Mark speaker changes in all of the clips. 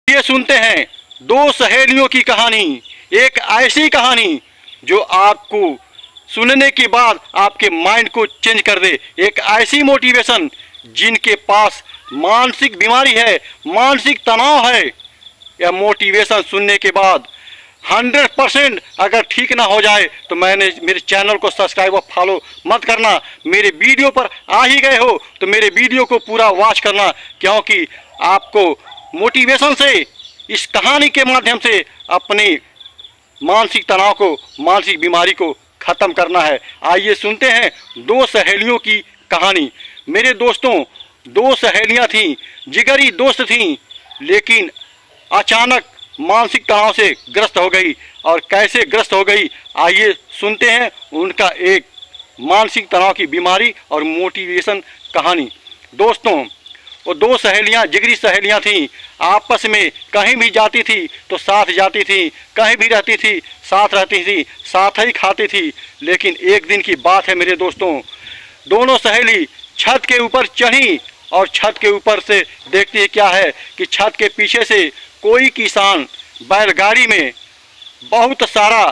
Speaker 1: ये सुनते हैं दो सहेलियों की कहानी। एक ऐसी कहानी जो आपको सुनने के बाद आपके माइंड को चेंज कर दे। एक ऐसी मोटिवेशन जिनके पास मानसिक बीमारी है, मानसिक तनाव है। यह मोटिवेशन सुनने के बाद 100% अगर ठीक ना हो जाए तो मेरे चैनल को सब्सक्राइब और फॉलो मत करना। मेरे वीडियो पर आ ही गए हो तो मेरे वीडियो को पूरा वॉच करना, क्योंकि आपको मोटिवेशन से, इस कहानी के माध्यम से अपने मानसिक तनाव को, मानसिक बीमारी को ख़त्म करना है। आइए सुनते हैं दो सहेलियों की कहानी। मेरे दोस्तों, दो सहेलियां थीं, जिगरी दोस्त थीं, लेकिन अचानक मानसिक तनाव से ग्रस्त हो गई। और कैसे ग्रस्त हो गई, आइए सुनते हैं उनका एक मानसिक तनाव की बीमारी और मोटिवेशन कहानी। दोस्तों, वो दो सहेलियां, जिगरी सहेलियां थीं। आपस में कहीं भी जाती थी तो साथ जाती थी, कहीं भी रहती थी साथ रहती थी, साथ ही खाती थी। लेकिन एक दिन की बात है मेरे दोस्तों, दोनों सहेली छत के ऊपर चढ़ी और छत के ऊपर से देखती है क्या है कि छत के पीछे से कोई किसान बैलगाड़ी में बहुत सारा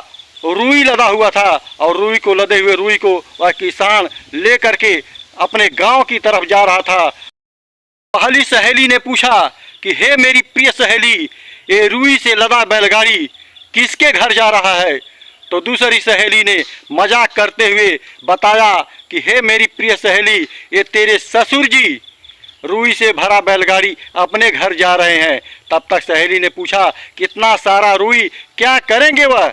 Speaker 1: रुई लदा हुआ था और रुई को लदे हुए रुई को वह किसान ले करके अपने गांव की तरफ जा रहा था। पहली सहेली ने पूछा कि हे मेरी प्रिय सहेली, ये रुई से लदा बैलगाड़ी किसके घर जा रहा है? तो दूसरी सहेली ने मजाक करते हुए बताया कि हे मेरी प्रिय सहेली, ये तेरे ससुर जी रुई से भरा बैलगाड़ी अपने घर जा रहे हैं। तब तक सहेली ने पूछा कितना सारा रुई क्या करेंगे वह?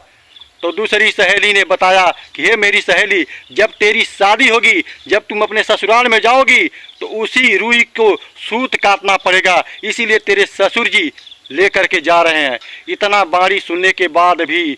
Speaker 1: तो दूसरी सहेली ने बताया कि हे मेरी सहेली, जब तेरी शादी होगी, जब तुम अपने ससुराल में जाओगी तो उसी रुई को सूत काटना पड़ेगा, इसीलिए तेरे ससुर जी लेकर के जा रहे हैं। इतना बारी सुनने के बाद भी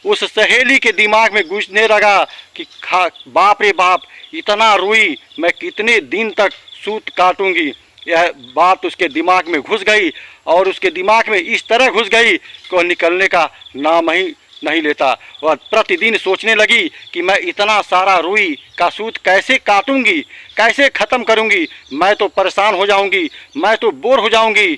Speaker 1: उस सहेली के दिमाग में घुसने लगा कि बाप रे बाप, इतना रुई मैं कितने दिन तक सूत काटूंगी। यह बात उसके दिमाग में घुस गई और उसके दिमाग में इस तरह घुस गई कि वह निकलने का नाम ही नहीं लेता। वह प्रतिदिन सोचने लगी कि मैं इतना सारा रुई का सूत कैसे काटूंगी, कैसे ख़त्म करूंगी, मैं तो परेशान हो जाऊंगी, मैं तो बोर हो जाऊंगी।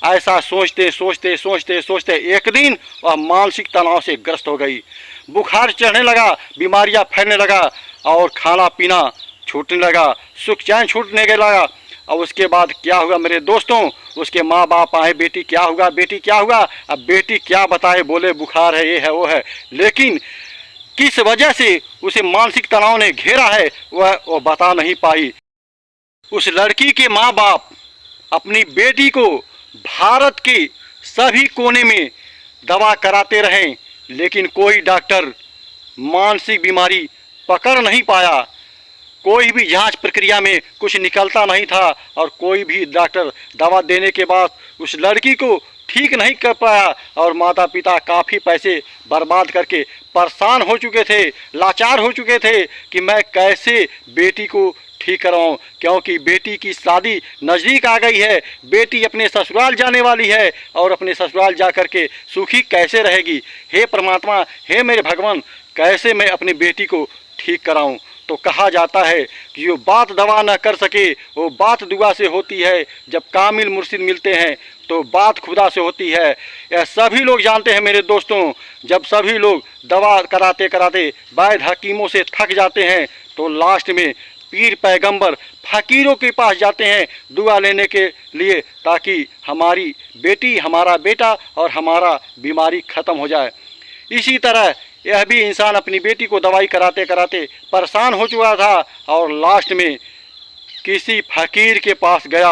Speaker 1: ऐसा सोचते सोचते सोचते सोचते एक दिन वह मानसिक तनाव से ग्रस्त हो गई। बुखार चढ़ने लगा, बीमारियां फैलने लगा और खाना पीना छूटने लगा, सुख चैन छूटने लगा। और उसके बाद क्या हुआ मेरे दोस्तों, उसके माँ बाप आए, बेटी क्या हुआ, बेटी क्या हुआ? अब बेटी क्या बताए, बोले बुखार है, ये है, वो है। लेकिन किस वजह से उसे मानसिक तनाव ने घेरा है वह बता नहीं पाई। उस लड़की के माँ बाप अपनी बेटी को भारत के सभी कोने में दवा कराते रहे, लेकिन कोई डॉक्टर मानसिक बीमारी पकड़ नहीं पाया। कोई भी जांच प्रक्रिया में कुछ निकलता नहीं था और कोई भी डॉक्टर दवा देने के बाद उस लड़की को ठीक नहीं कर पाया। और माता पिता काफ़ी पैसे बर्बाद करके परेशान हो चुके थे, लाचार हो चुके थे कि मैं कैसे बेटी को ठीक करवाऊँ, क्योंकि बेटी की शादी नज़दीक आ गई है, बेटी अपने ससुराल जाने वाली है और अपने ससुराल जा कर के सुखी कैसे रहेगी। हे परमात्मा, हे मेरे भगवान, कैसे मैं अपनी बेटी को ठीक कराऊँ? तो कहा जाता है कि जो बात दवा न कर सके वो बात दुआ से होती है। जब कामिल मुर्शिद मिलते हैं तो बात खुदा से होती है। यह सभी लोग जानते हैं मेरे दोस्तों। जब सभी लोग दवा कराते कराते वैद्य हकीमों से थक जाते हैं तो लास्ट में पीर पैगंबर फ़कीरों के पास जाते हैं दुआ लेने के लिए, ताकि हमारी बेटी, हमारा बेटा और हमारा बीमारी ख़त्म हो जाए। इसी तरह यह भी इंसान अपनी बेटी को दवाई कराते कराते परेशान हो चुका था और लास्ट में किसी फ़कीर के पास गया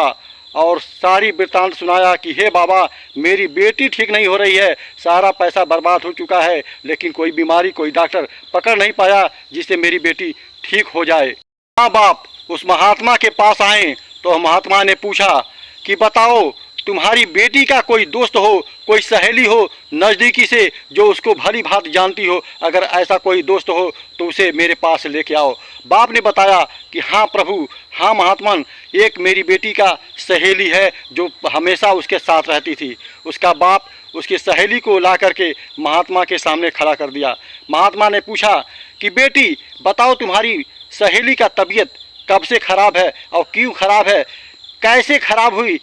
Speaker 1: और सारी वृत्तांत सुनाया कि हे बाबा, मेरी बेटी ठीक नहीं हो रही है, सारा पैसा बर्बाद हो चुका है, लेकिन कोई बीमारी, कोई डॉक्टर पकड़ नहीं पाया जिससे मेरी बेटी ठीक हो जाए। माँ बाप उस महात्मा के पास आए तो महात्मा ने पूछा कि बताओ, तुम्हारी बेटी का कोई दोस्त हो, कोई सहेली हो नज़दीकी से जो उसको भली भांति जानती हो, अगर ऐसा कोई दोस्त हो तो उसे मेरे पास लेके आओ। बाप ने बताया कि हाँ प्रभु, हाँ महात्मन, एक मेरी बेटी का सहेली है जो हमेशा उसके साथ रहती थी। उसका बाप उसकी सहेली को ला करके महात्मा के सामने खड़ा कर दिया। महात्मा ने पूछा कि बेटी बताओ, तुम्हारी सहेली का तबीयत कब से ख़राब है और क्यों ख़राब है, कैसे ख़राब हुई,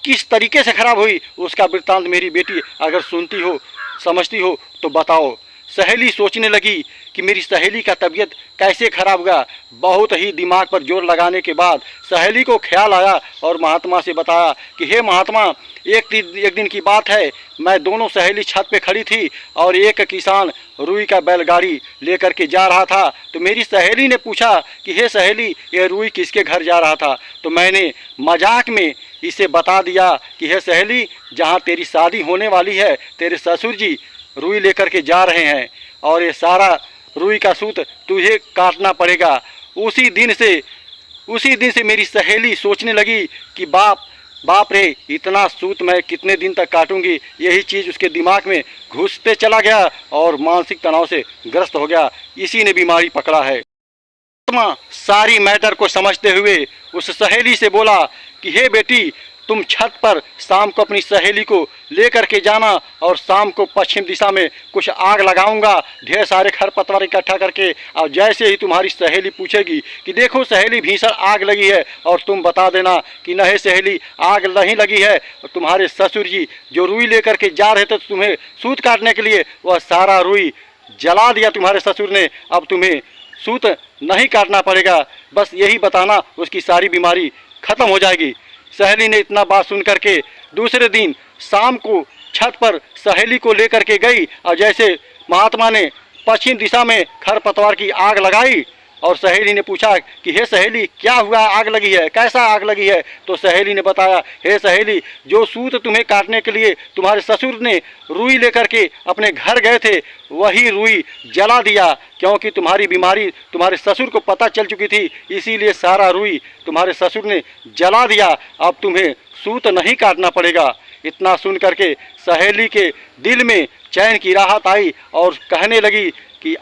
Speaker 1: किस तरीके से खराब हुई उसका वृत्तांत मेरी बेटी अगर सुनती हो, समझती हो तो बताओ। सहेली सोचने लगी कि मेरी सहेली का तबीयत कैसे खराब हुआ। बहुत ही दिमाग पर जोर लगाने के बाद सहेली को ख्याल आया और महात्मा से बताया कि हे महात्मा, एक दिन की बात है, मैं दोनों सहेली छत पे खड़ी थी और एक किसान रुई का बैलगाड़ी लेकर के जा रहा था। तो मेरी सहेली ने पूछा कि हे सहेली, ये रुई किसके घर जा रहा था? तो मैंने मजाक में इसे बता दिया कि हे सहेली, जहाँ तेरी शादी होने वाली है, तेरे ससुर जी रुई लेकर के जा रहे हैं और ये सारा रुई का सूत तुझे काटना पड़ेगा। उसी दिन से मेरी सहेली सोचने लगी कि बाप रे, इतना सूत मैं कितने दिन तक काटूंगी। यही चीज़ उसके दिमाग में घुसते चला गया और मानसिक तनाव से ग्रस्त हो गया। इसी ने बीमारी पकड़ा है। आत्मा सारी मैटर को समझते हुए उस सहेली से बोला कि हे बेटी, तुम छत पर शाम को अपनी सहेली को लेकर के जाना और शाम को पश्चिम दिशा में कुछ आग लगाऊंगा, ढेर सारे खरपतवार इकट्ठा करके। और जैसे ही तुम्हारी सहेली पूछेगी कि देखो सहेली, भीषण आग लगी है, और तुम बता देना कि नहीं सहेली, आग नहीं लगी है, तुम्हारे ससुर जी जो रुई लेकर के जा रहे थे तुम्हें सूत काटने के लिए, वह सारा रुई जला दिया तुम्हारे ससुर ने। अब तुम्हें सूत नहीं काटना पड़ेगा, बस यही बताना, उसकी सारी बीमारी खत्म हो जाएगी। सहेली ने इतना बात सुन करके दूसरे दिन शाम को छत पर सहेली को लेकर के गई और जैसे महात्मा ने पश्चिम दिशा में खरपतवार की आग लगाई और सहेली ने पूछा कि हे सहेली, क्या हुआ, आग लगी है, कैसा आग लगी है? तो सहेली ने बताया, हे सहेली, जो सूत तुम्हें काटने के लिए तुम्हारे ससुर ने रुई लेकर के अपने घर गए थे, वही रुई जला दिया, क्योंकि तुम्हारी बीमारी तुम्हारे ससुर को पता चल चुकी थी, इसीलिए सारा रुई तुम्हारे ससुर ने जला दिया। अब तुम्हें सूत नहीं काटना पड़ेगा। इतना सुन करके सहेली के दिल में चैन की राहत आई और कहने लगी कि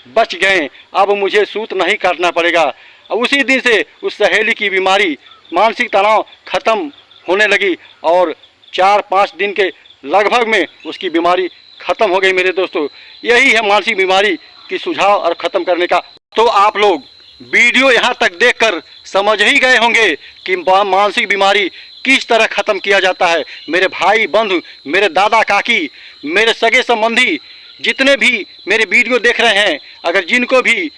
Speaker 1: बच गए, अब मुझे सूत नहीं काटना पड़ेगा। उसी दिन से उस सहेली की बीमारी, मानसिक तनाव खत्म होने लगी और 4-5 दिन के लगभग में उसकी बीमारी खत्म हो गई। मेरे दोस्तों, यही है मानसिक बीमारी की सुझाव और ख़त्म करने का। तो आप लोग वीडियो यहाँ तक देखकर समझ ही गए होंगे कि मानसिक बीमारी किस तरह ख़त्म किया जाता है। मेरे भाई बंधु, मेरे दादा काकी, मेरे सगे संबंधी जितने भी मेरे वीडियो देख रहे हैं, अगर जिनको भी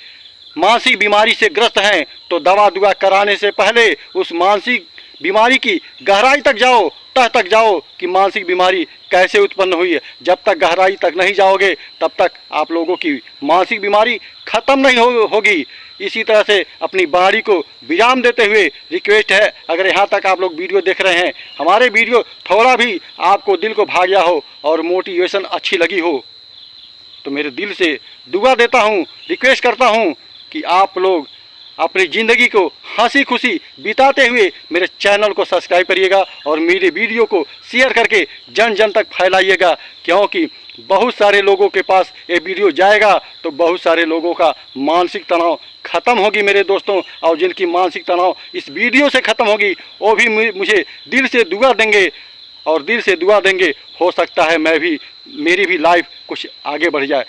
Speaker 1: मानसिक बीमारी से ग्रस्त हैं तो दवा दुआ कराने से पहले उस मानसिक बीमारी की गहराई तक जाओ, तह तक जाओ कि मानसिक बीमारी कैसे उत्पन्न हुई है। जब तक गहराई तक नहीं जाओगे तब तक आप लोगों की मानसिक बीमारी खत्म नहीं होगी। इसी तरह से अपनी वाणी को विराम देते हुए रिक्वेस्ट है, अगर यहाँ तक आप लोग वीडियो देख रहे हैं, हमारे वीडियो थोड़ा भी आपको दिल को भा गया हो और मोटिवेशन अच्छी लगी हो, तो मेरे दिल से दुआ देता हूँ, रिक्वेस्ट करता हूँ कि आप लोग अपनी ज़िंदगी को हंसी खुशी बिताते हुए मेरे चैनल को सब्सक्राइब करिएगा और मेरे वीडियो को शेयर करके जन जन तक फैलाइएगा, क्योंकि बहुत सारे लोगों के पास ये वीडियो जाएगा तो बहुत सारे लोगों का मानसिक तनाव ख़त्म होगी मेरे दोस्तों। और जिनकी मानसिक तनाव इस वीडियो से ख़त्म होगी वो भी मुझे दिल से दुआ देंगे और दिल से दुआ देंगे, हो सकता है मेरी भी लाइफ कुछ आगे बढ़ जाए।